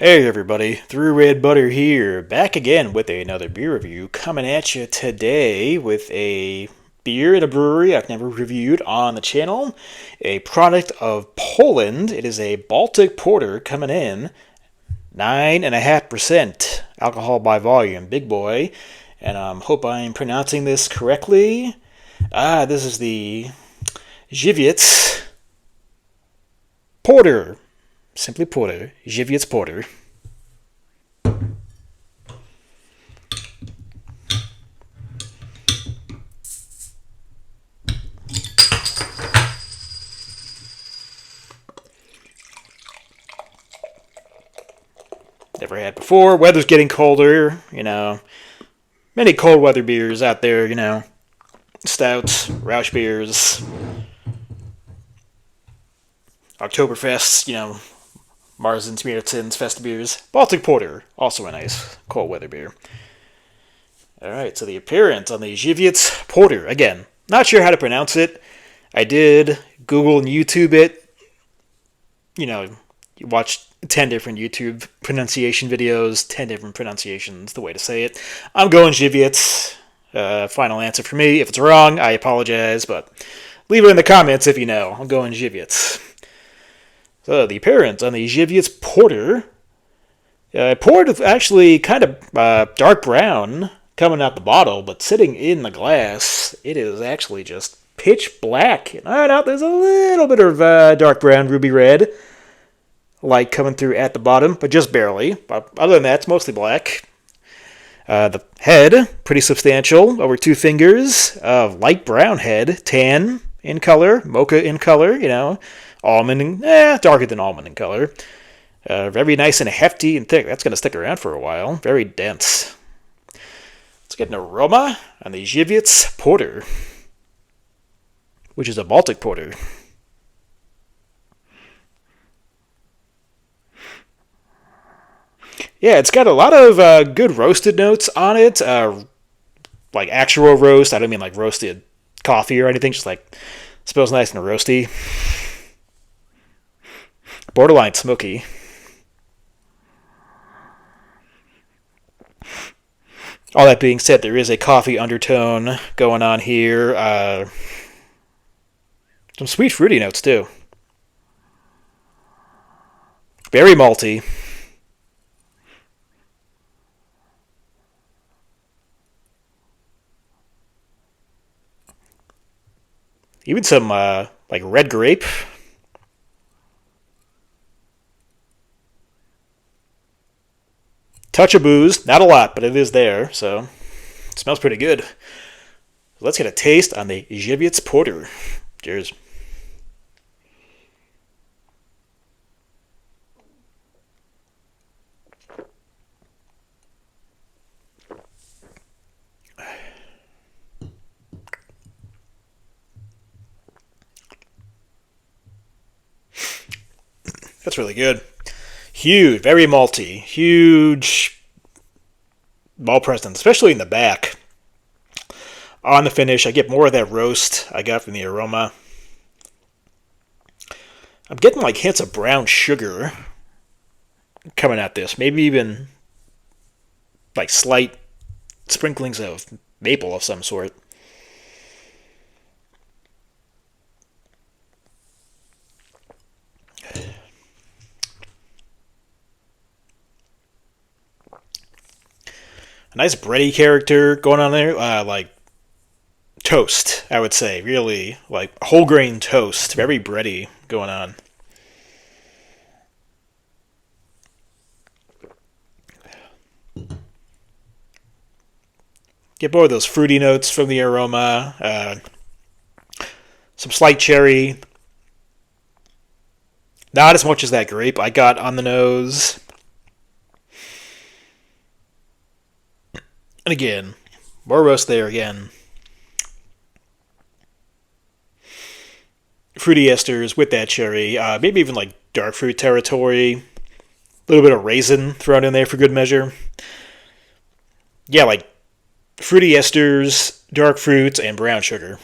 Hey everybody, ThrewRedButter here, back again with another beer review, coming at you today with a beer in a brewery I've never reviewed on the channel, a product of Poland. It is a Baltic Porter coming in, 9.5% alcohol by volume, big boy, and I hope I'm pronouncing this correctly. This is the Żywiec Porter. Simply Porter. Żywiec Porter. Never had before. Weather's getting colder, Many cold weather beers out there, Stouts, Rausch beers, Oktoberfests, Marzens, Märtens, Festa beers. Baltic Porter, also a nice cold weather beer. Alright, so the appearance on the Żywiec Porter. Again, not sure how to pronounce it. I did Google and YouTube it. You watch 10 different YouTube pronunciation videos, 10 different pronunciations, the way to say it. I'm going Żywiec. Final answer for me. If it's wrong, I apologize, but leave it in the comments if you know. I'm going Żywiec. So the appearance on the Żywiec Porter. Poured actually kind of dark brown coming out the bottle, but sitting in the glass, it is actually just pitch black. Now there's a little bit of dark brown, ruby red light coming through at the bottom, but just barely. But other than that, it's mostly black. The head, pretty substantial, over 2 fingers. Light brown head, tan in color, mocha in color, almond, darker than almond in color. Very nice and hefty and thick. That's going to stick around for a while. Very dense. Let's get an aroma on the Żywiec Porter, which is a Baltic Porter. Yeah, it's got a lot of good roasted notes on it. Like actual roast. I don't mean like roasted coffee or anything. Just like, smells nice and roasty. Borderline smoky. All that being said, there is a coffee undertone going on here. Some sweet fruity notes too. Very malty. Even some like red grape. Touch of booze, not a lot, but it is there, so it smells pretty good. Let's get a taste on the Żywiec Porter. Cheers. That's really good. Huge, very malty, huge malt presence, especially in the back. On the finish, I get more of that roast I got from the aroma. I'm getting like hints of brown sugar coming at this. Maybe even like slight sprinklings of maple of some sort. A nice bready character going on there, like toast, I would say. Really, like whole grain toast. Very bready going on. Get more of those fruity notes from the aroma. Some slight cherry. Not as much as that grape I got on the nose. And again, more roast there again. Fruity esters with that cherry. Maybe even like dark fruit territory. A little bit of raisin thrown in there for good measure. Yeah, like fruity esters, dark fruits, and brown sugar.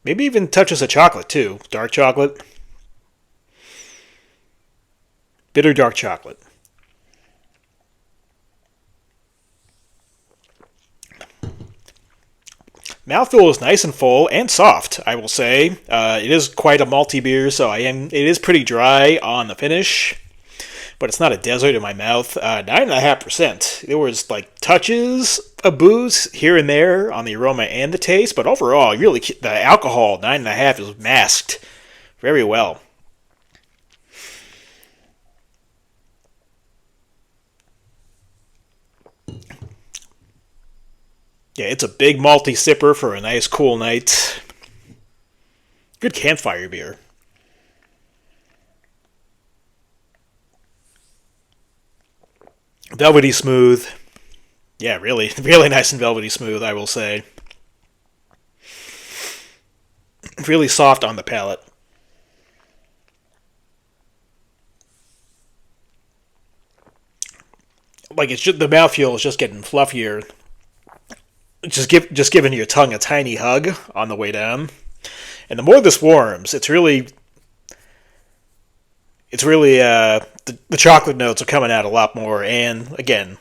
Maybe even touches of chocolate, too. Dark chocolate. Bitter dark chocolate. Mouthfeel is nice and full and soft, I will say. It is quite a malty beer, so it is pretty dry on the finish, but it's not a desert in my mouth. 9.5%. There was like touches of booze here and there on the aroma and the taste, but overall, really, the alcohol 9.5 is masked very well. Yeah, it's a big malty sipper for a nice cool night. Good campfire beer. Velvety smooth. Yeah, really, really nice and velvety smooth, I will say. Really soft on the palate. Like it's just the mouthfeel is just getting fluffier. Just giving your tongue a tiny hug on the way down. And the more this warms, the chocolate notes are coming out a lot more. And again,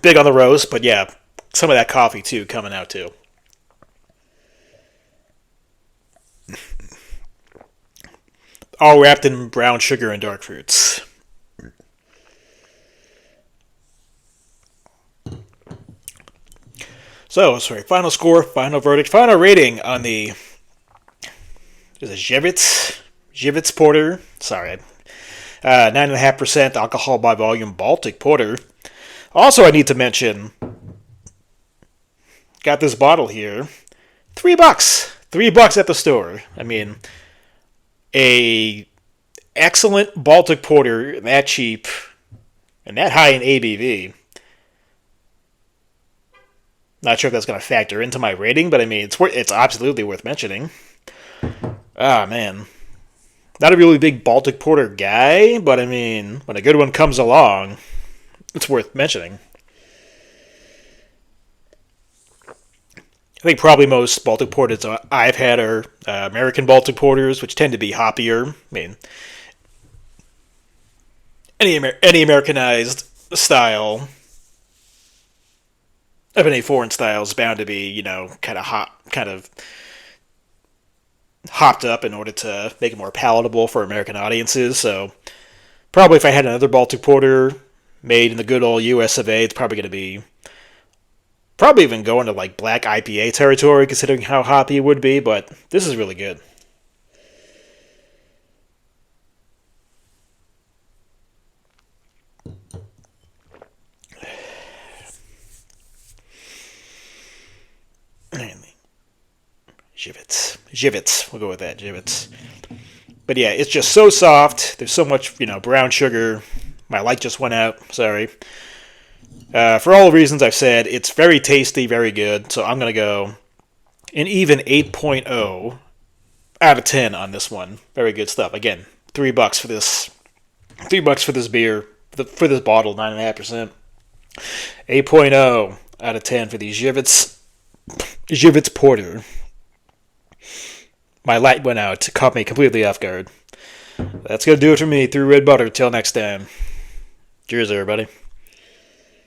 big on the roast, but yeah, some of that coffee too coming out too. All wrapped in brown sugar and dark fruits. So, sorry, final score, final verdict, final rating on the Żywiec Porter. Sorry, 9.5% alcohol by volume Baltic Porter. Also, I need to mention, got this bottle here, $3, $3 at the store. I mean, a excellent Baltic Porter that cheap and that high in ABV. Not sure if that's going to factor into my rating, but I mean, it's absolutely worth mentioning. Ah, man. Not a really big Baltic Porter guy, but I mean, when a good one comes along, it's worth mentioning. I think probably most Baltic Porters I've had are American Baltic Porters, which tend to be hoppier. I mean, any Americanized style of any foreign style is bound to be, kind of hopped up in order to make it more palatable for American audiences. So probably if I had another Baltic Porter made in the good old US of A, it's probably going to be probably even going to like black IPA territory, considering how hoppy it would be. But this is really good. Żywiec. We'll go with that, Żywiec. But yeah, it's just so soft. There's so much, brown sugar. My light just went out. Sorry. For all the reasons I've said, it's very tasty, very good. So I'm going to go an even 8.0 out of 10 on this one. Very good stuff. Again, $3 for this. $3 for this beer. For this bottle, 9.5%. 8.0 out of 10 for the Żywiec Porter. My light went out. Caught me completely off guard. That's going to do it for me. Through Red Butter. Till next time. Cheers, everybody.